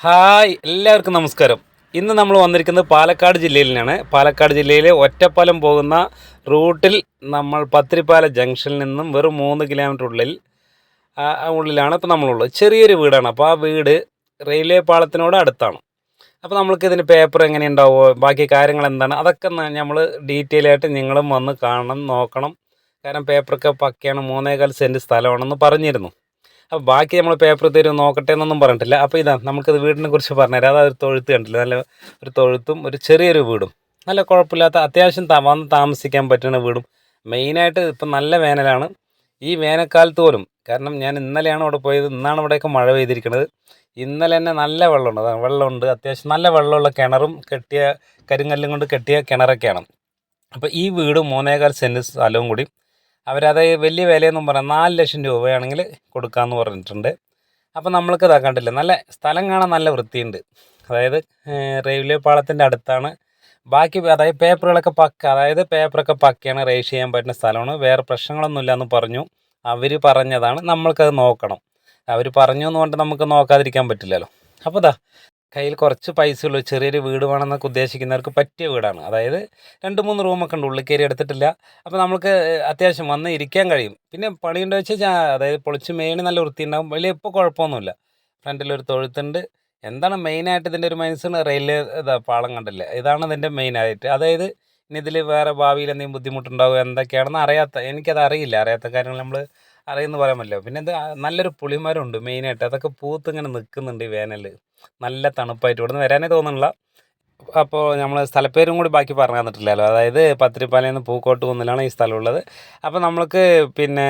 Hi എല്ലാവർക്കും നമസ്കാരം. ഇന്ന് നമ്മൾ വന്നിരിക്കുന്നത് പാലക്കാട് ജില്ലയിലാണ്. പാലക്കാട് ജില്ലയിലെ ഒറ്റപ്പാലം പോകുന്ന റൂട്ടിൽ നമ്മൾ പത്തിരിപ്പാല ജംഗ്ഷനിൽ നിന്നും വെറും 3 കിലോമീറ്റർ ഉള്ളിലാണ് ഇപ്പോൾ നമ്മളുള്ളത്. ചെറിയൊരു വീടാണ്. അപ്പോൾ ആ വീട് റെയിൽവേ പാളത്തിനോട് അടുത്താണ്. അപ്പോൾ നമ്മൾക്ക് ഇതിന് പേപ്പർ എങ്ങനെ ഉണ്ടാവുമോ, ബാക്കി കാര്യങ്ങൾ എന്താണ്, അതൊക്കെ നമ്മൾ ഡീറ്റെയിൽ ആയിട്ട് നിങ്ങളും വന്ന് കാണണം, നോക്കണം. കാരണം പേപ്പറൊക്കെ പക്കയാണ്. 3.25 സെൻറ്റ് സ്ഥലമാണെന്ന് പറഞ്ഞിരുന്നു. അപ്പോൾ ബാക്കി നമ്മൾ പേപ്പർ തരും നോക്കട്ടെ എന്നൊന്നും പറഞ്ഞിട്ടില്ല. അപ്പോൾ ഇതാ നമുക്കത് വീടിനെ കുറിച്ച് പറഞ്ഞുതരാം. അതൊരു തൊഴുത്ത് കണ്ടില്ല, നല്ല ഒരു തൊഴുത്തും ഒരു ചെറിയൊരു വീടും, നല്ല കുഴപ്പമില്ലാത്ത അത്യാവശ്യം വന്ന് താമസിക്കാൻ പറ്റുന്ന വീടും. മെയിനായിട്ട് ഇപ്പം നല്ല വേനലാണ്. ഈ വേനൽക്കാലത്ത് പോലും, കാരണം ഞാൻ ഇന്നലെയാണ് അവിടെ പോയത്, ഇന്നാണ് ഇവിടെയൊക്കെ മഴ പെയ്തിരിക്കുന്നത്. ഇന്നലെ തന്നെ നല്ല വെള്ളമുണ്ട്, വെള്ളമുണ്ട്, അത്യാവശ്യം നല്ല വെള്ളമുള്ള കിണറും കെട്ടിയ കരിങ്കല്ലും കൊണ്ട് കെട്ടിയ കിണറൊക്കെയാണ്. അപ്പോൾ ഈ വീട് 3.25 സെൻറ്റ് സ്ഥലവും കൂടി അവരത് വലിയ വിലയൊന്നും പറയാം, 4 ലക്ഷം രൂപയാണെങ്കിൽ കൊടുക്കാമെന്ന് പറഞ്ഞിട്ടുണ്ട്. അപ്പോൾ നമ്മൾക്ക് കണ്ടില്ല, നല്ല സ്ഥലം കാണാൻ നല്ല വൃത്തിയുണ്ട്. അതായത് റെയിൽവേ പാളത്തിൻ്റെ അടുത്താണ്. ബാക്കി അതായത് പേപ്പറുകളൊക്കെ പക്ക, അതായത് പേപ്പറൊക്കെ പക്കയാണ്, രജിസ്റ്റർ ചെയ്യാൻ പറ്റുന്ന സ്ഥലമാണ്. വേറെ പ്രശ്നങ്ങളൊന്നുമില്ല എന്ന് പറഞ്ഞു. അവർ പറഞ്ഞതാണ്, നമ്മൾക്കത് നോക്കണം. അവർ പറഞ്ഞു എന്ന് പറഞ്ഞിട്ട് നമുക്ക് നോക്കാതിരിക്കാൻ പറ്റില്ലല്ലോ. അപ്പോൾ കയ്യിൽ കുറച്ച് പൈസയുള്ളൂ, ചെറിയൊരു വീട് വേണമെന്നൊക്കെ ഉദ്ദേശിക്കുന്നവർക്ക് പറ്റിയ വീടാണ്. അതായത് 2-3 റൂമൊക്കെ ഉണ്ട്, ഉള്ളിൽ കയറി എടുത്തിട്ടില്ല. അപ്പോൾ നമുക്ക് അത്യാവശ്യം വന്ന് ഇരിക്കാൻ കഴിയും. പിന്നെ പണിയുണ്ടോ വെച്ചാൽ അതായത് പൊളിച്ച് മേണി നല്ല വൃത്തി ഉണ്ടാകും. വലിയ ഇപ്പോൾ കുഴപ്പമൊന്നുമില്ല. ഫ്രണ്ടിലൊരു തൊഴുത്തുണ്ട്. എന്താണ് മെയിനായിട്ട് ഇതിൻ്റെ ഒരു മൈനസ്, റെയിൽവേ പാളം കണ്ടില്ലേ, ഇതാണ് ഇതിൻ്റെ മെയിനായിട്ട്. അതായത് ഇനി ഇതിൽ വേറെ ഭാവിയിൽ എന്തെങ്കിലും ബുദ്ധിമുട്ടുണ്ടാകുമോ എന്തൊക്കെയാണെന്ന് എനിക്കത് അറിയില്ല. അറിയാത്ത കാര്യങ്ങൾ നമ്മൾ അറിയുമെന്ന് പറയാൻ പറ്റില്ല. പിന്നെ ഇത് നല്ലൊരു പുളിമരമുണ്ട് മെയിനായിട്ട്, അതൊക്കെ പൂത്ത് ഇങ്ങനെ നിൽക്കുന്നുണ്ട് ഈ വേനൽ. നല്ല തണുപ്പായിട്ട് ഇവിടെ നിന്ന് വരാനേ തോന്നുന്നില്ല. അപ്പോൾ നമ്മൾ സ്ഥലപ്പേരും കൂടി ബാക്കി പറഞ്ഞു തന്നിട്ടില്ലല്ലോ. അതായത് പത്തിരിപ്പാലയിൽ നിന്ന് പൂക്കോട്ട് കുന്നിലാണ് ഈ സ്ഥലമുള്ളത്. അപ്പോൾ നമ്മൾക്ക് പിന്നെ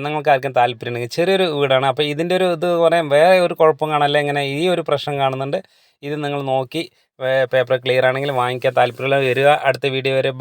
നിങ്ങൾക്ക് ആർക്കും താല്പര്യം ഉണ്ടെങ്കിൽ ചെറിയൊരു വീടാണ്. അപ്പോൾ ഇതിൻ്റെ ഒരു ഇത് പറയാൻ വേറെ ഒരു കുഴപ്പം കാണാനല്ല, ഇങ്ങനെ ഈ ഒരു പ്രശ്നം കാണുന്നുണ്ട്. ഇത് നിങ്ങൾ നോക്കി പേപ്പർ ക്ലിയർ ആണെങ്കിൽ വാങ്ങിക്കാൻ താല്പര്യമുള്ള വരിക. അടുത്ത വീഡിയോ വരെ